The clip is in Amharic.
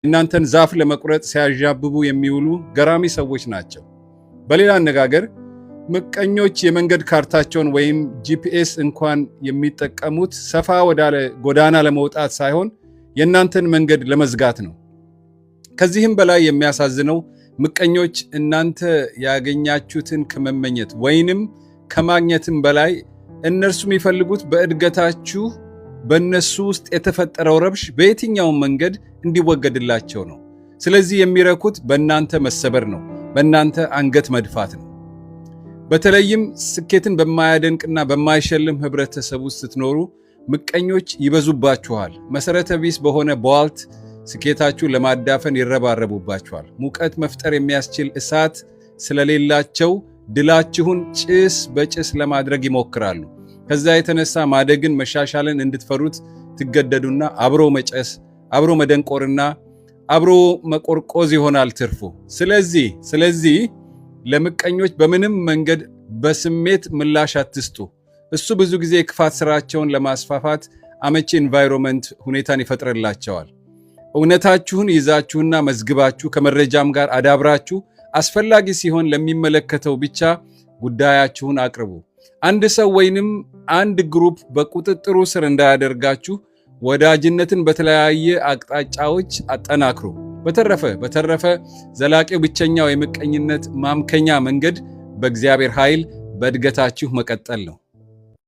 እናንተን ዛፍ ለመቁረጥ ሲያዣብቡ የሚውሉ ገራሚ ሰዎች ናቸው። በሌላ አነጋገር ምቀኞች የመንገድ ካርታቸውን ወይም ጂፒኤስ እንኳን የሚጠቀሙት ሰፋ ወዳለ ጎዳና ለመውጣት ሳይሆን የእናንተን መንገድ ለመዝጋት ነው። ከዚህም በላይ የሚያሳዝነው ምቀኞች እናንተ ያገኛችሁትን ከመመኘት ወይንም ከማግኘትም በላይ እነርሱ የሚፈልጉት በእድገታችሁ በእነሱ ውስጥ የተፈጠረው ረብሽ በየትኛውም መንገድ እንዲወገድላቸው ነው። ስለዚህ የሚረኩት በእናንተ መሰበር ነው፣ በእናንተ አንገት መድፋት ነው። በተለይም ስኬትን በማያደንቅና በማይሸልም ህብረተሰብ ውስጥ ስትኖሩ ምቀኞች ይበዙባችኋል። መሰረተ ቢስ በሆነ ቧልት ስኬታችሁን ለማዳፈን ይረባረቡባችኋል። ሙቀት መፍጠር የሚያስችል እሳት ስለሌላቸው ድላችሁን ጭስ በጭስ ለማድረግ ይሞክራሉ። ከዛ የተነሳ ማደግን መሻሻልን እንድትፈሩት ትገደዱና አብሮ መጨስ፣ አብሮ መደንቆርና አብሮ መቆርቆዝ ይሆናል ትርፉ። ስለዚህ ለምቀኞች በምንም መንገድ በስሜት ምላሽ አትስጡ። እሱ ብዙ ጊዜ የክፋት ስራቸውን ለማስፋፋት አመቺ ኢንቫይሮንመንት ሁኔታን ይፈጥርላቸዋል። እውነታችሁን ይዛችሁና መዝግባችሁ ከመረጃም ጋር አዳብራችሁ አስፈላጊ ሲሆን ለሚመለከተው ብቻ ጉዳያችሁን አቅርቡ። አንድ ሰው ወይንም አንድ ግሩፕ በቁጥጥሩ ስር እንዳያደርጋችሁ ወዳጅነትን በተለያየ አቅጣጫዎች አጠናክሩ። በተረፈ ዘላቂው ብቸኛው የምቀኝነት ማምከኛ መንገድ በእግዚአብሔር ኃይል በእድገታችሁ መቀጠል ነው።